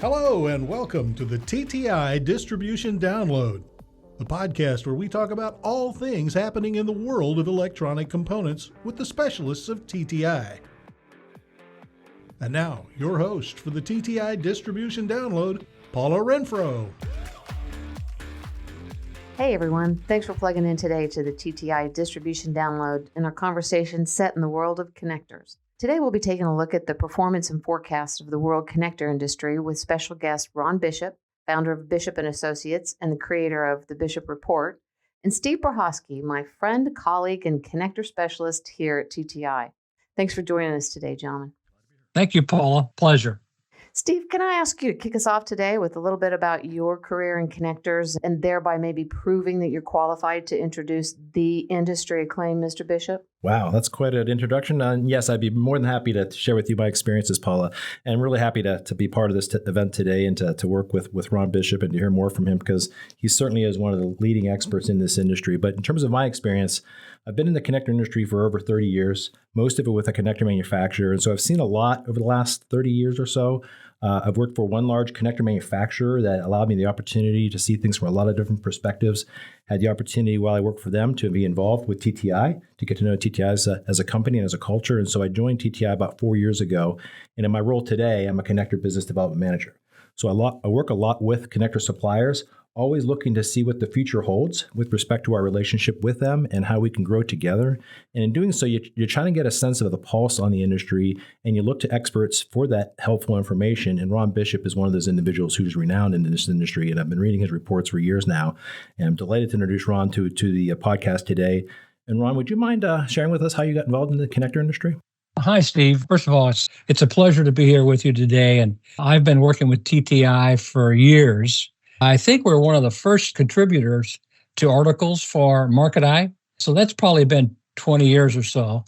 Hello and welcome to the TTI Distribution Download, the podcast where we talk about all things happening in the world of electronic components with the specialists of TTI. And now, your host for the TTI Distribution Download, Paula Renfro. Hey everyone, thanks for plugging in today to the TTI Distribution Download and our conversation set in the world of connectors. Today we'll be taking a look at the performance and forecast of the world connector industry with special guest Ron Bishop, founder of Bishop & Associates and the creator of the Bishop Report, and Steve Brahosky, my friend, colleague, and connector specialist here at TTI. Thanks for joining us today, gentlemen. Thank you, Paula. Pleasure. Steve, can I ask you to kick us off today with a little bit about your career in connectors and thereby maybe proving that you're qualified to introduce the industry acclaimed Mr. Bishop? Wow, that's quite an introduction. And yes, I'd be more than happy to share with you my experiences, Paula. And I'm really happy to be part of this event today and to work with Ron Bishop and to hear more from him because he certainly is one of the leading experts in this industry. But in terms of my experience, I've been in the connector industry for over 30 years, most of it with a connector manufacturer. And so I've seen a lot over the last 30 years or so. I've worked for one large connector manufacturer that allowed me the opportunity to see things from a lot of different perspectives. Had the opportunity while I worked for them to be involved with TTI, to get to know TTI as a company and as a culture. And so I joined TTI about 4 years ago. And in my role today, I'm a connector business development manager. So I work a lot with connector suppliers, always looking to see what the future holds with respect to our relationship with them and how we can grow together. And in doing so, you're trying to get a sense of the pulse on the industry, and you look to experts for that helpful information. And Ron Bishop is one of those individuals who's renowned in this industry, and I've been reading his reports for years now. And I'm delighted to introduce Ron to the podcast today. And Ron, would you mind sharing with us how you got involved in the connector industry? Hi, Steve. First of all, it's a pleasure to be here with you today. And I've been working with TTI for years. I think we're one of the first contributors to articles for MarketEYE. So that's probably been 20 years or so.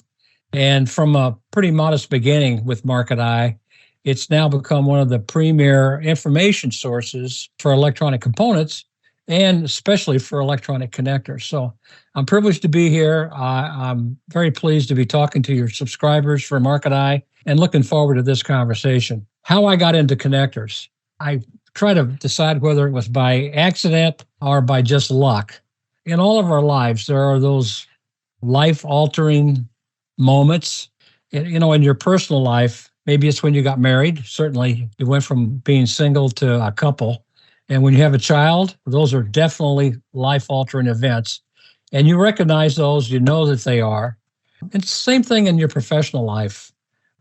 And from a pretty modest beginning with MarketEYE, it's now become one of the premier information sources for electronic components and especially for electronic connectors. So I'm privileged to be here. I'm very pleased to be talking to your subscribers for MarketEYE and looking forward to this conversation. How I got into connectors. I try to decide whether it was by accident or by just luck. In all of our lives, there are those life-altering moments. In your personal life, maybe it's when you got married. Certainly, you went from being single to a couple. And when you have a child, those are definitely life-altering events. And you recognize those, you know that they are. It's the same thing in your professional life.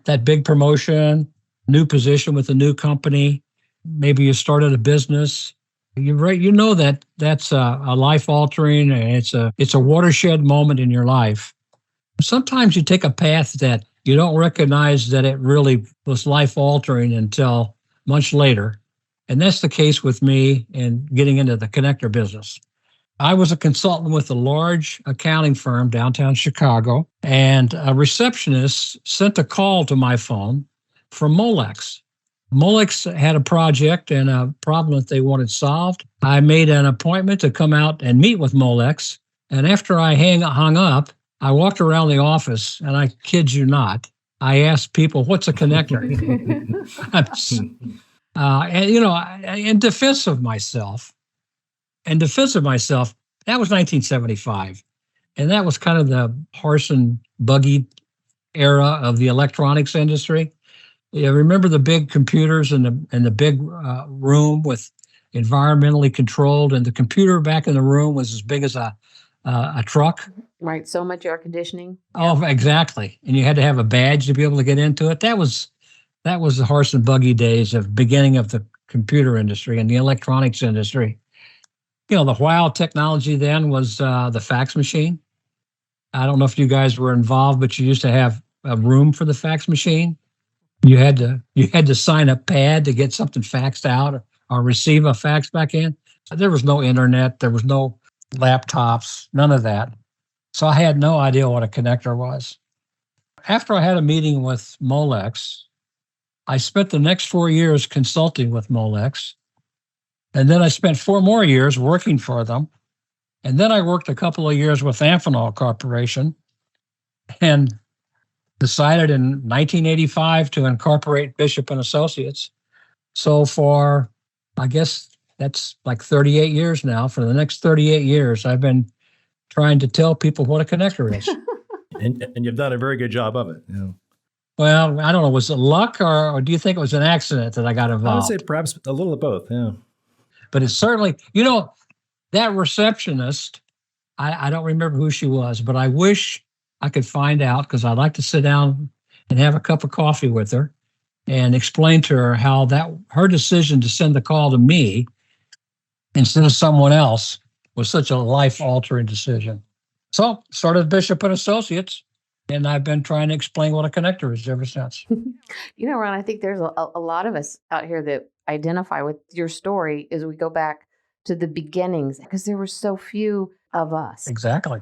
That big promotion, new position with a new company, maybe you started a business. You know that that's a life-altering, and it's a watershed moment in your life. Sometimes you take a path that you don't recognize that it really was life-altering until much later. And that's the case with me in getting into the connector business. I was a consultant with a large accounting firm downtown Chicago, and a receptionist sent a call to my phone from Molex. Molex had a project and a problem that they wanted solved. I made an appointment to come out and meet with Molex. And after I hung up, I walked around the office, and I kid you not, I asked people, what's a connector? In defense of myself, that was 1975. And that was kind of the horse and buggy era of the electronics industry. You remember the big computers and the big room with environmentally controlled, and the computer back in the room was as big as a truck. Right, so much air conditioning. Oh, exactly. And you had to have a badge to be able to get into it. That was the horse and buggy days of beginning of the computer industry and the electronics industry. The wow technology then was the fax machine. I don't know if you guys were involved, but you used to have a room for the fax machine. You had to sign a pad to get something faxed out or receive a fax back in. There was no internet. There was no laptops, none of that. So I had no idea what a connector was. After I had a meeting with Molex, I spent the next 4 years consulting with Molex. And then I spent 4 more years working for them. And then I worked a couple of years with Amphenol Corporation. And decided in 1985 to incorporate Bishop & Associates So for, I guess that's like 38 years now. For the next 38 years, I've been trying to tell people what a connector is. And you've done a very good job of it. Yeah. Well, I don't know. Was it luck or do you think it was an accident that I got I would involved? say perhaps a little of both. Yeah. But it's certainly, that receptionist, I don't remember who she was, but I wish I could find out because I'd like to sit down and have a cup of coffee with her and explain to her how that her decision to send the call to me instead of someone else was such a life-altering decision. So started Bishop and Associates, and I've been trying to explain what a connector is ever since. Ron, I think there's a lot of us out here that identify with your story as we go back to the beginnings because there were so few of us. Exactly.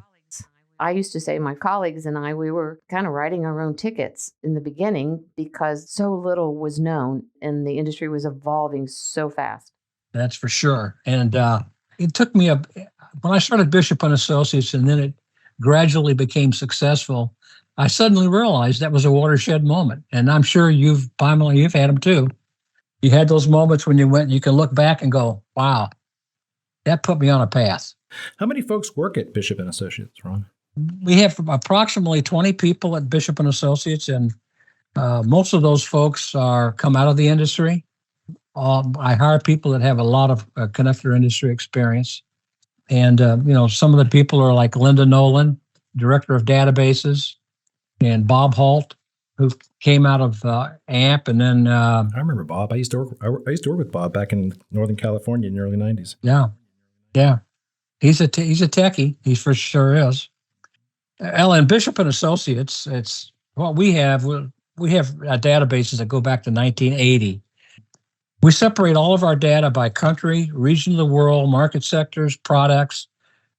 I used to say my colleagues and I, we were kind of writing our own tickets in the beginning because so little was known and the industry was evolving so fast. That's for sure. And it took me when I started Bishop and Associates and then it gradually became successful, I suddenly realized that was a watershed moment. And I'm sure Pamela, you've had them too. You had those moments when you can look back and go, wow, that put me on a path. How many folks work at Bishop and Associates, Ron? We have approximately 20 people at Bishop and Associates, and most of those folks come out of the industry. I hire people that have a lot of connector industry experience. And, some of the people are like Linda Nolan, Director of Databases, and Bob Holt, who came out of AMP. And then I remember Bob. I used to work with Bob back in Northern California in the early 90s. Yeah. He's a techie. He for sure is. Ellen, Bishop and Associates, it's what we have. We have databases that go back to 1980. We separate all of our data by country, region of the world, market sectors, products,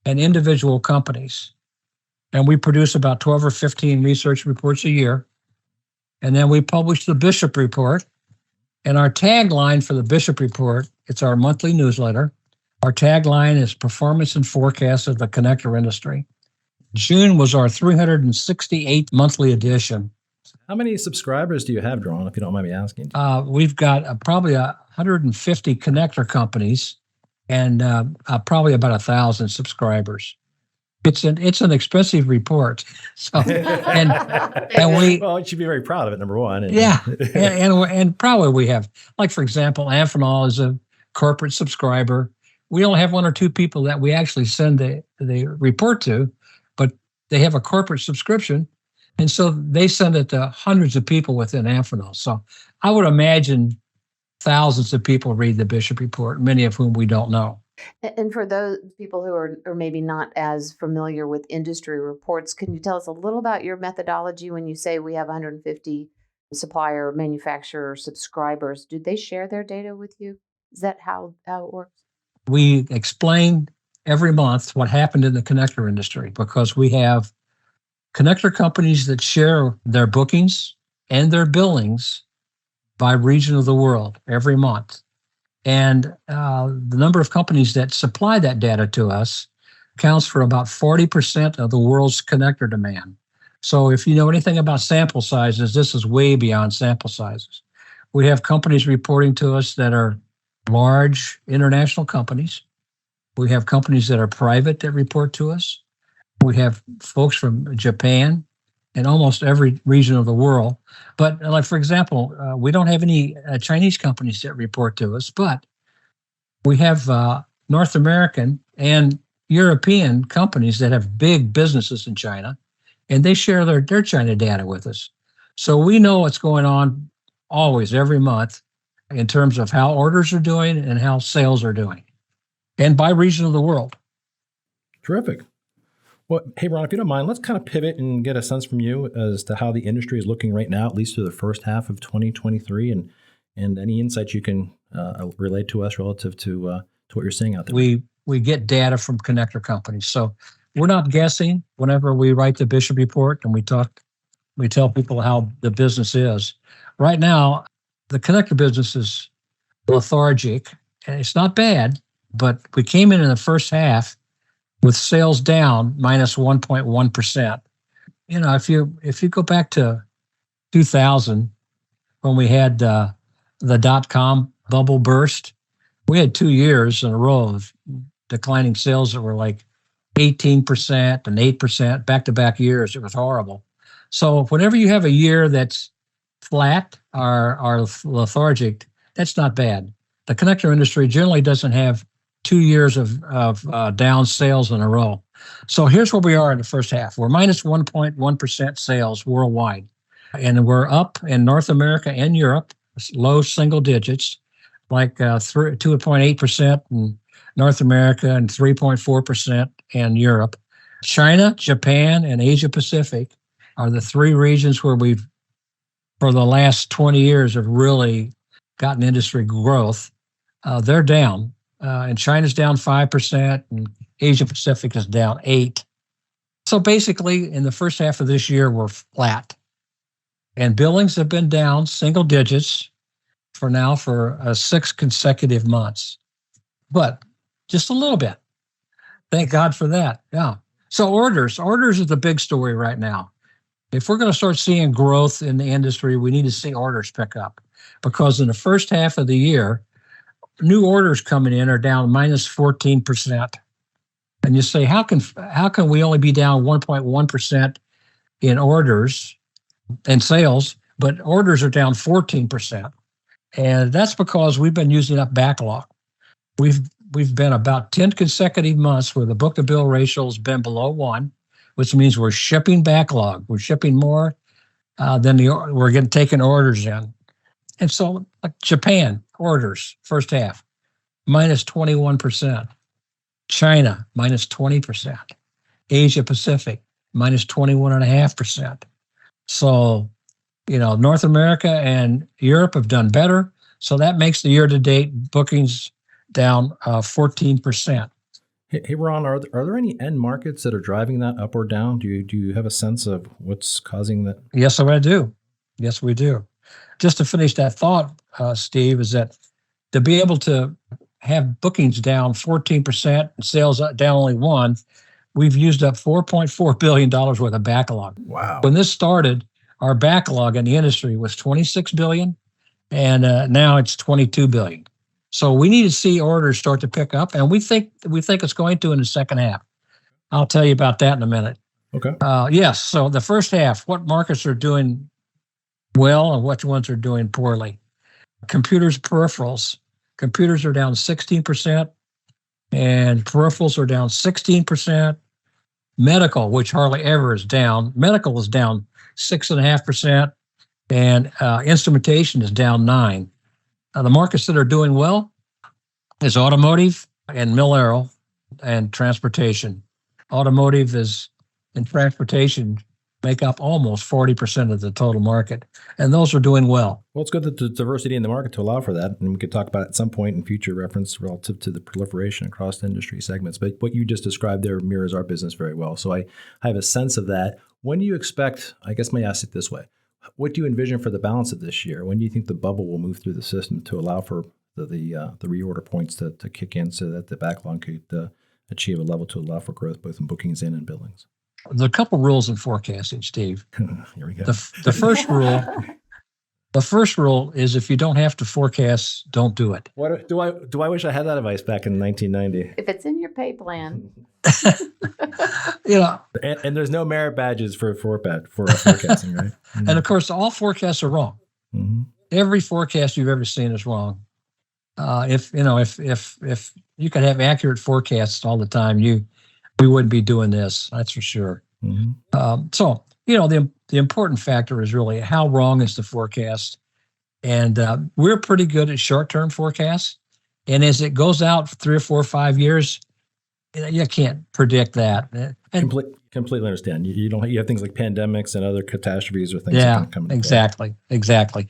and individual companies. And we produce about 12 or 15 research reports a year. And then we publish the Bishop Report. And our tagline for the Bishop Report, it's our monthly newsletter. Our tagline is Performance and Forecast of the Connector Industry. June was our 368th monthly edition. How many subscribers do you have, Ron, if you don't mind me asking? We've got probably 150 connector companies and probably about 1,000 subscribers. It's an expensive report. So and we well, you should be very proud of it. Number one, and probably we have, like for example, Amphenol is a corporate subscriber. We only have one or two people that we actually send the report to, but they have a corporate subscription. And so they send it to hundreds of people within Amphenol. So I would imagine thousands of people read the Bishop Report, many of whom we don't know. And for those people who are maybe not as familiar with industry reports, can you tell us a little about your methodology when you say we have 150 supplier, manufacturer subscribers? Do they share their data with you? Is that how it works? We explain every month what happened in the connector industry because we have connector companies that share their bookings and their billings by region of the world every month. And the number of companies that supply that data to us accounts for about 40% of the world's connector demand. So if you know anything about sample sizes, this is way beyond sample sizes. We have companies reporting to us that are large international companies. We have companies that are private that report to us. We have folks from Japan and almost every region of the world. But like, for example, we don't have any Chinese companies that report to us, but we have North American and European companies that have big businesses in China, and they share their China data with us. So we know what's going on always, every month, in terms of how orders are doing and how sales are doing, and by region of the world. Terrific. Well, hey, Ron, if you don't mind, let's kind of pivot and get a sense from you as to how the industry is looking right now, at least through the first half of 2023, and any insights you can relate to us relative to what you're seeing out there. We get data from connector companies. So we're not guessing whenever we write the Bishop Report and we tell people how the business is. Right now, the connector business is lethargic, and it's not bad, but we came in the first half with sales down minus 1.1%. If you go back to 2000, when we had the dot-com bubble burst, we had 2 years in a row of declining sales that were like 18% and 8% back-to-back years. It was horrible. So whenever you have a year that's flat or lethargic, that's not bad. The connector industry generally doesn't have 2 years of down sales in a row. So here's where we are in the first half. We're minus 1.1% sales worldwide. And we're up in North America and Europe, low single digits, like 2.8% in North America and 3.4% in Europe. China, Japan, and Asia Pacific are the three regions where we've, for the last 20 years, have really gotten industry growth. They're down. And China's down 5%, and Asia Pacific is down 8%. So basically, in the first half of this year, we're flat. And billings have been down single digits for 6 consecutive months. But just a little bit. Thank God for that. Yeah. So orders is the big story right now. If we're going to start seeing growth in the industry, we need to see orders pick up. Because in the first half of the year, new orders coming in are down minus 14%. And you say, how can we only be down 1.1% in orders and sales, but orders are down 14%? And that's because we've been using up backlog. We've been about 10 consecutive months where the book-to-bill ratio has been below 1, which means we're shipping backlog. We're shipping more than we're taking orders in. And so like Japan, orders, first half, minus 21%. China, minus 20%. Asia Pacific, minus 21.5%. So, North America and Europe have done better. So that makes the year-to-date bookings down 14%. Hey, Ron, are there any end markets that are driving that up or down? Do you have a sense of what's causing that? Yes, I do. Yes, we do. Just to finish that thought, Steve, is that to be able to have bookings down 14% and sales down only 1%, we've used up $4.4 billion worth of backlog. Wow. When this started, our backlog in the industry was $26 billion, and now it's $22 billion. So we need to see orders start to pick up, and we think it's going to in the second half. I'll tell you about that in a minute. Okay. Yes. So the first half, what markets are doing well and which ones are doing poorly? Computers, peripherals. Computers are down 16%, and peripherals are down 16%. Medical, which hardly ever is down, medical is down 6.5%, and instrumentation is down 9%. The markets that are doing well is automotive and mil-aero and transportation. Automotive and transportation make up almost 40% of the total market, and those are doing well. Well, it's good that the diversity in the market to allow for that, and we could talk about it at some point in future reference relative to the proliferation across industry segments. But what you just described there mirrors our business very well. So I have a sense of that. When do you expect, I guess may ask it this way, what do you envision for the balance of this year? When do you think the bubble will move through the system to allow for the reorder points to kick in so that the backlog could achieve a level to allow for growth both in bookings and in billings? There are a couple rules in forecasting, Steve. Here we go. The first rule is if you don't have to forecast, don't do it. What do I wish I had that advice back in 1990? If it's in your pay plan. And there's no merit badges for forecasting, right? Mm-hmm. And of course, all forecasts are wrong. Mm-hmm. Every forecast you've ever seen is wrong. If you could have accurate forecasts all the time, we wouldn't be doing this. That's for sure. Mm-hmm. So the important factor is really how wrong is the forecast, and we're pretty good at short-term forecasts. And as it goes out 3 or 4 or 5 years, you can't predict that. And completely understand. You have things like pandemics and other catastrophes or things that can come into play. Exactly.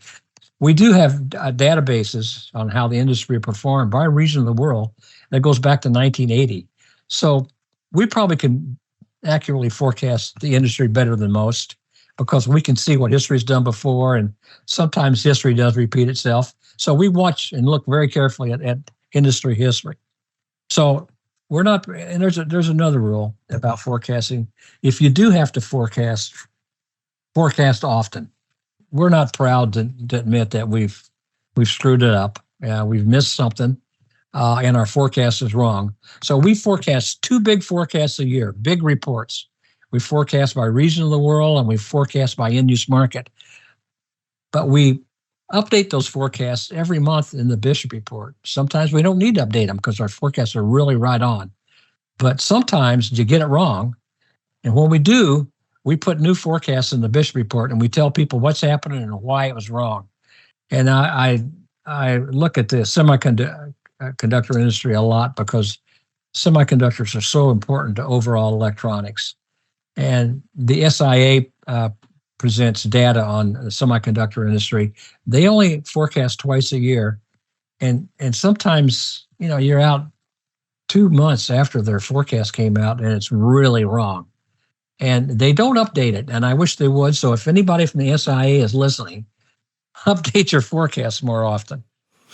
We do have databases on how the industry performed by region of the world that goes back to 1980. So we probably can accurately forecast the industry better than most because we can see what history's done before, and sometimes history does repeat itself. So we watch and look very carefully at industry history. So we're not, and there's another rule about forecasting. If you do have to forecast often. We're not proud to admit that we've screwed it up. We've missed something, and our forecast is wrong. So we forecast 2 big forecasts a year, big reports. We forecast by region of the world, and we forecast by end-use market. But we update those forecasts every month in the Bishop report. Sometimes we don't need to update them because our forecasts are really right on. But sometimes you get it wrong. And when we do, we put new forecasts in the Bishop report, and we tell people what's happening and why it was wrong. And I look at the semiconductor industry a lot because semiconductors are so important to overall electronics. And the SIA presents data on the semiconductor industry. They only forecast twice a year. And sometimes, you're out 2 months after their forecast came out and it's really wrong. And they don't update it. And I wish they would. So if anybody from the SIA is listening, update your forecasts more often.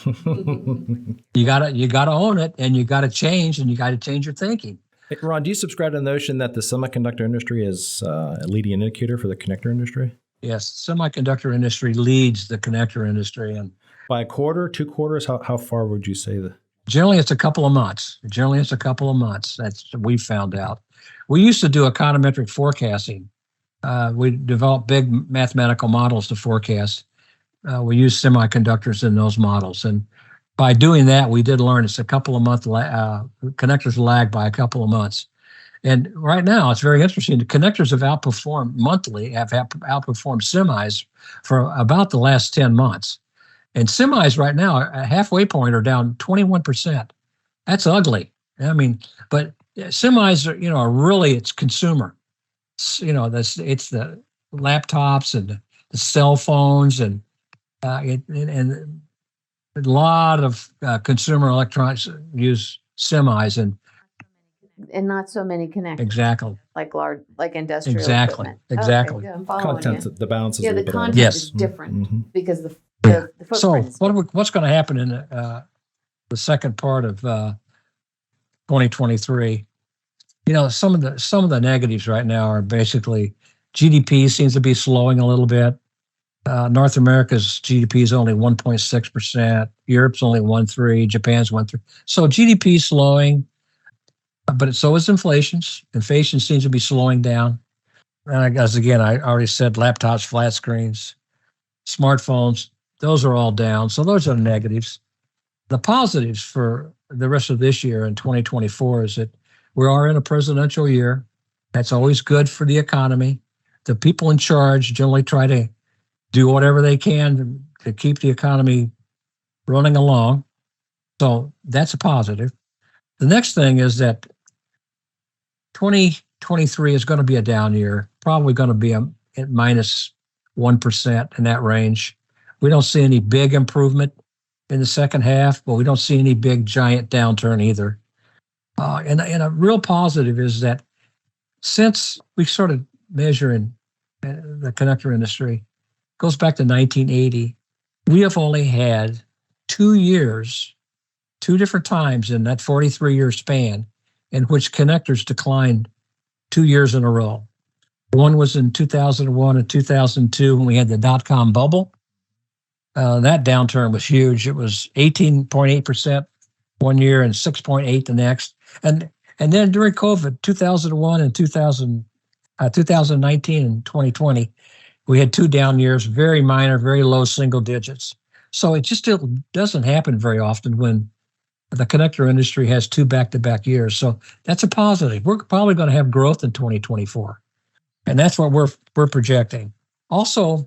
You gotta own it, and you gotta change, and you gotta change your thinking. Hey, Ron, do you subscribe to the notion that the semiconductor industry is a leading indicator for the connector industry? Yes, semiconductor industry leads the connector industry, and by a quarter, 2 quarters, how far would you say that? Generally, it's a couple of months. That's what we found out. We used to do econometric forecasting. We developed big mathematical models to forecast. We use semiconductors in those models. And by doing that, we did learn it's a couple of months, connectors lag by a couple of months. And right now, it's very interesting. The connectors have outperformed semis for about the last 10 months. And semis right now, at halfway point, are down 21%. That's ugly. But semis are really, it's consumer. It's the laptops and the cell phones and a lot of consumer electronics use semis and not so many connectors. Exactly. Like industrial equipment. Exactly. Okay, content, the balance is the a bit content Yes. is different because the footprint So is what's going to happen in the second part of 2023? Some of the negatives right now are basically GDP seems to be slowing a little bit. North America's GDP is only 1.6%. Europe's only 1.3%. Japan's 1.3%. So GDP is slowing, but so is inflation. Inflation seems to be slowing down. And I guess, again, I already said laptops, flat screens, smartphones, those are all down. So those are the negatives. The positives for the rest of this year in 2024 is that we are in a presidential year. That's always good for the economy. The people in charge generally try to do whatever they can to keep the economy running along. So that's a positive. The next thing is that 2023 is going to be a down year, probably going to be at -1% in that range. We don't see any big improvement in the second half, but we don't see any big giant downturn either. And a real positive is that since we started measuring the connector industry, goes back to 1980, we have only had 2 years, 2 different times in that 43-year span in which connectors declined 2 years in a row. One was in 2001 and 2002 when we had the dot-com bubble. That downturn was huge. It was 18.8% one year and 6.8% the next. And then during COVID, 2001 and 2019 and 2020, we had 2 down years, very minor, very low single digits. So it just still doesn't happen very often when the connector industry has 2 back-to-back years. So that's a positive. We're probably going to have growth in 2024. And that's what we're projecting. Also,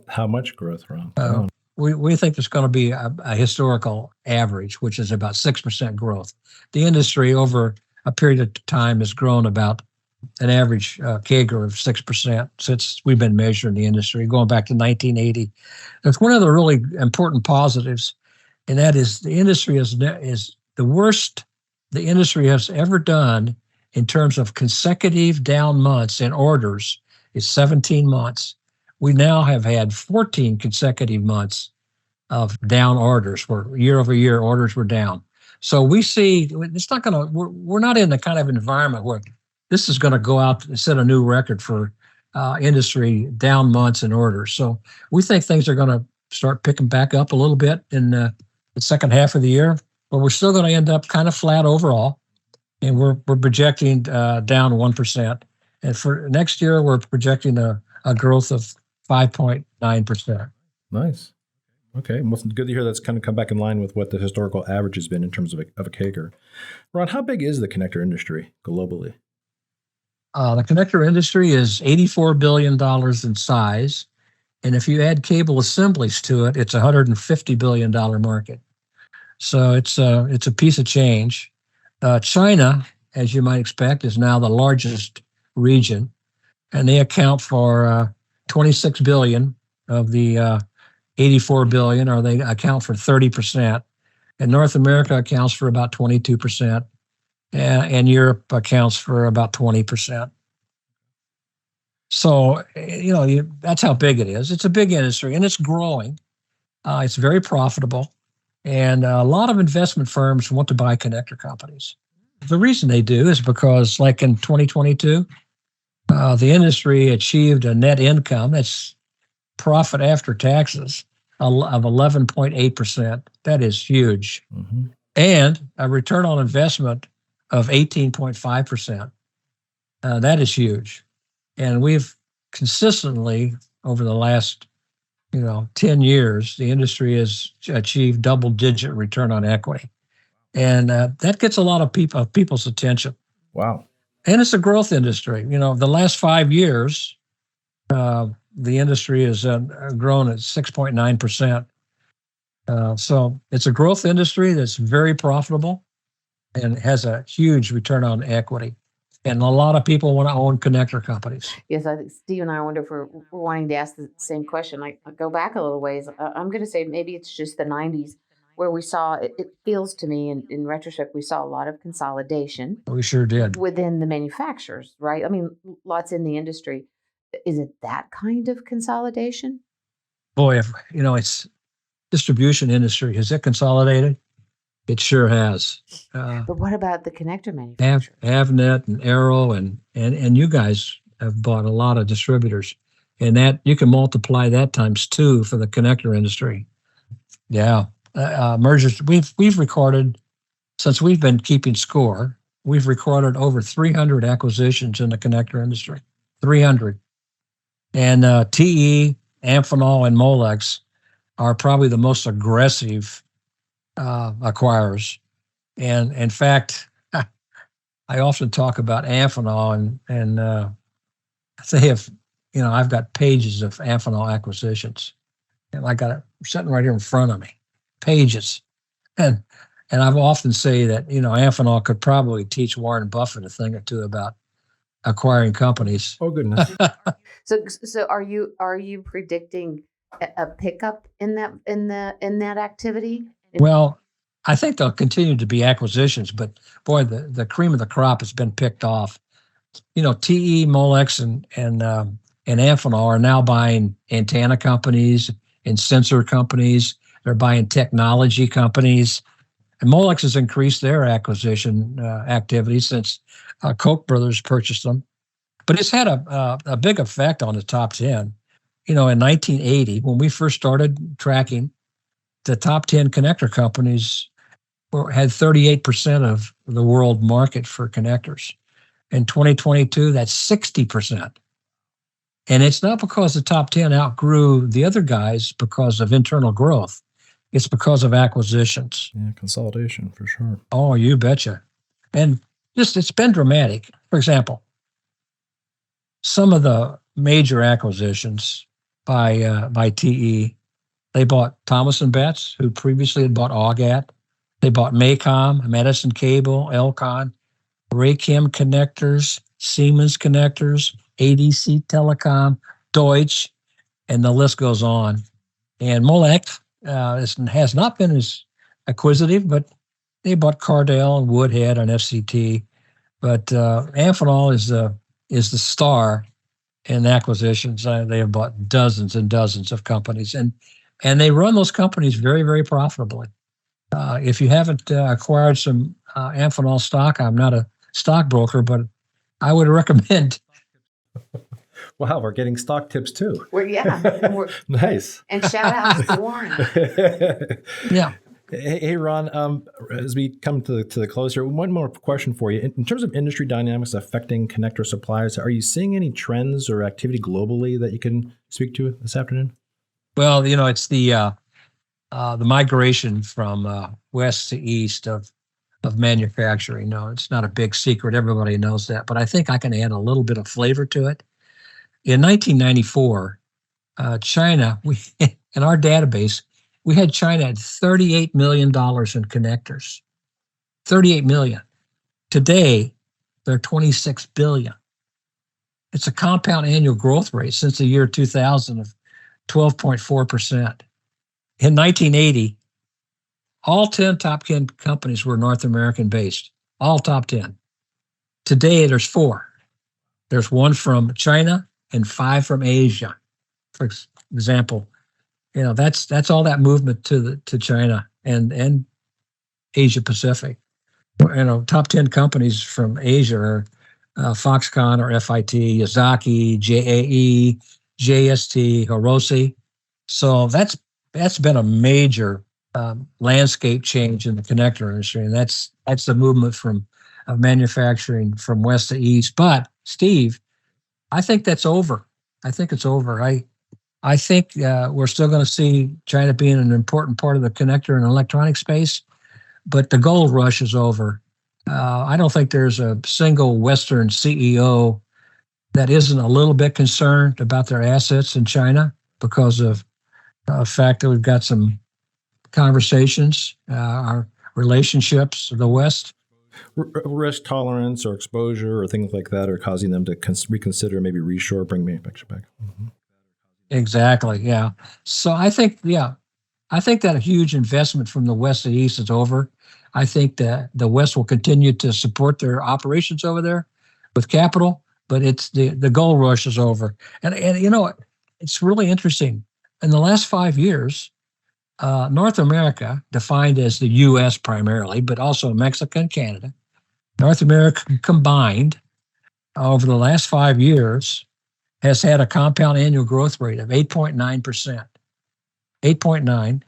how much growth, Ron? We think there's going to be a historical average, which is about 6% growth. The industry over a period of time has grown about an average CAGR of 6% since we've been measuring the industry, going back to 1980. That's one of the really important positives, and that is the industry is the worst the industry has ever done in terms of consecutive down months in orders is 17 months. We now have had 14 consecutive months of down orders where year over year orders were down. So we see it's not going to, we're not in the kind of environment where this is going to go out and set a new record for industry down months in orders. So we think things are going to start picking back up a little bit in the second half of the year, but we're still going to end up kind of flat overall. And we're projecting down 1%. And for next year, we're projecting a growth of 5.9%. Nice. Okay. Well, it's good to hear that's kind of come back in line with what the historical average has been in terms of a CAGR. Ron, how big is the connector industry globally? The connector industry is $84 billion in size. And if you add cable assemblies to it, it's a $150 billion market. So it's a piece of change. China, as you might expect, is now the largest region, and they account for 26 billion of the 84 billion, or they account for 30%. And North America accounts for about 22%, and Europe accounts for about 20%. So, that's how big it is. It's a big industry, and it's growing. It's very profitable. And a lot of investment firms want to buy connector companies. The reason they do is because, like in 2022, the industry achieved a net income, that's profit after taxes, of 11.8%. That is huge. Mm-hmm. And a return on investment of 18.5%. That is huge. And we've consistently, over the last 10 years, the industry has achieved double-digit return on equity. And that gets a lot of people's attention. Wow. And it's a growth industry. The last 5 years, the industry has grown at 6.9%. So it's a growth industry that's very profitable and has a huge return on equity. And a lot of people want to own connector companies. Yes, I think Steve and I wonder if we're wanting to ask the same question. I go back a little ways. I'm going to say maybe it's just the 90s where we saw, it feels to me, in retrospect, we saw a lot of consolidation. We sure did. Within the manufacturers, right? I mean, lots in the industry. Is it that kind of consolidation? Boy, it's distribution industry. Has it consolidated? It sure has. But what about the connector manufacturers? Avnet and Arrow and you guys have bought a lot of distributors, and that you can multiply that times 2 for the connector industry. Yeah, mergers. We've recorded, since we've been keeping score, we've recorded over 300 acquisitions in the connector industry. 300, and TE, Amphenol, and Molex are probably the most aggressive acquirers. And in fact, I often talk about Amphenol, and they have, I've got pages of Amphenol acquisitions, and I got it sitting right here in front of me, pages. And I've often say that, Amphenol could probably teach Warren Buffett a thing or two about acquiring companies. Oh, goodness. So are you predicting a pickup in that activity? Well, I think there'll continue to be acquisitions, but boy, the cream of the crop has been picked off. TE, Molex, and Amphenol are now buying antenna companies and sensor companies. They're buying technology companies. And Molex has increased their acquisition activity since Koch brothers purchased them. But it's had a big effect on the top 10. In 1980, when we first started tracking, the top 10 connector companies had 38% of the world market for connectors. In 2022, that's 60%. And it's not because the top 10 outgrew the other guys because of internal growth. It's because of acquisitions. Yeah, consolidation for sure. Oh, you betcha. And it's been dramatic. For example, some of the major acquisitions by TE, they bought Thomas & Betts, who previously had bought Augat. They bought Maycom, Madison Cable, Elcon, Raychem Connectors, Siemens Connectors, ADC Telecom, Deutsch, and the list goes on. And Molex has not been as acquisitive, but they bought Cardell and Woodhead and FCT. But Amphenol is the star in acquisitions. They have bought dozens and dozens of companies, and they run those companies very, very profitably. If you haven't acquired some Amphenol stock, I'm not a stockbroker, but I would recommend. Wow, we're getting stock tips too. We're Nice. And shout out to Warren. Yeah. Hey, Ron, as we come to the close here, one more question for you. In terms of industry dynamics affecting connector suppliers, are you seeing any trends or activity globally that you can speak to this afternoon? Well, it's the migration from west to east of manufacturing. No, it's not a big secret. Everybody knows that. But I think I can add a little bit of flavor to it. In 1994, China, in our database, we had China at $38 million in connectors. 38 million. Today, they're 26 billion. It's a compound annual growth rate since the year 2000 of 12.4%. In 1980, all 10 top 10 companies were North American based, all top 10. Today, there's 4. There's 1 from China and 5 from Asia. For example, that's all that movement to China and Asia Pacific. Top 10 companies from Asia are Foxconn or FIT, Yazaki, JAE, JST, Hirose. So that's been a major landscape change in the connector industry, and that's the movement of manufacturing from west to east. But Steve, I think that's over. I think it's over. I think we're still going to see China being an important part of the connector and electronic space, but the gold rush is over. I don't think there's a single Western CEO that isn't a little bit concerned about their assets in China because of the fact that we've got some conversations, our relationships with the West. Risk tolerance or exposure or things like that are causing them to reconsider, maybe reshore, bring manufacturing back. Mm-hmm. Exactly. Yeah. So I think that a huge investment from the West to the East is over. I think that the West will continue to support their operations over there with capital, but it's the gold rush is over. And it's really interesting. In the last 5 years, North America, defined as the U.S. primarily, but also Mexico and Canada, North America combined over the last 5 years has had a compound annual growth rate of 8.9%. 8.9.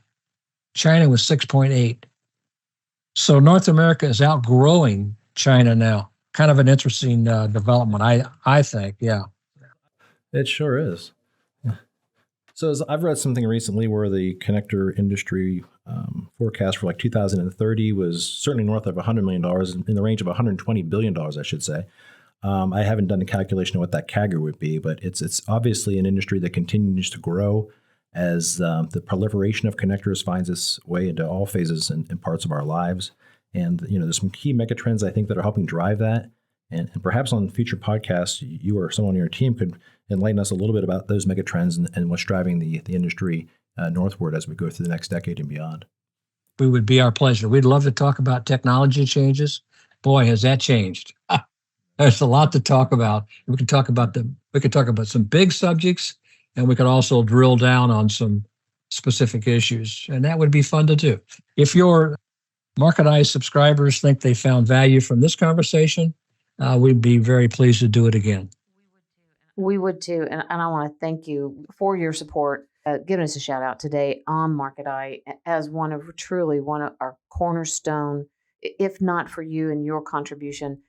China was 6.8. So North America is outgrowing China now. Kind of an interesting development, I think. Yeah. It sure is. So I've read something recently where the connector industry forecast for like 2030 was certainly north of $100 million, in the range of $120 billion, I should say. I haven't done a calculation of what that CAGR would be, but it's obviously an industry that continues to grow as the proliferation of connectors finds its way into all phases and parts of our lives. And there's some key megatrends I think that are helping drive that. And perhaps on future podcasts, you or someone on your team could enlighten us a little bit about those megatrends and what's driving the industry northward as we go through the next decade and beyond. It would be our pleasure. We'd love to talk about technology changes. Boy, has that changed. There's a lot to talk about. We can talk about some big subjects, and we could also drill down on some specific issues, and that would be fun to do. If your MarketEYE subscribers think they found value from this conversation, we'd be very pleased to do it again. We would too, and I want to thank you for your support, giving us a shout out today on MarketEYE as truly one of our cornerstone. If not for you and your contribution,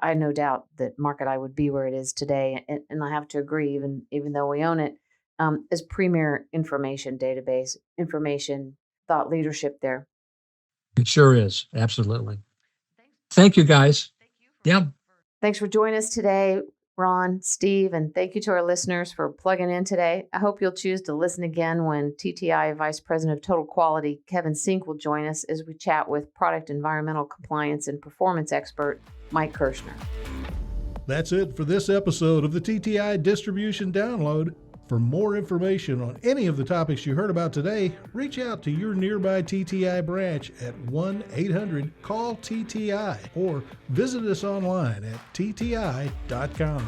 I no doubt that MarketEYE would be where it is today, and I have to agree, even though we own it, as premier information database, information thought leadership there. It sure is, absolutely. Thank you, guys. Yeah. Thanks for joining us today, Ron, Steve, and thank you to our listeners for plugging in today. I hope you'll choose to listen again when TTI Vice President of Total Quality, Kevin Sink, will join us as we chat with product environmental compliance and performance expert, Mike Kirshner. That's it for this episode of the TTI Distribution Download. For more information on any of the topics you heard about today, reach out to your nearby TTI branch at 1-800-CALL-TTI or visit us online at tti.com.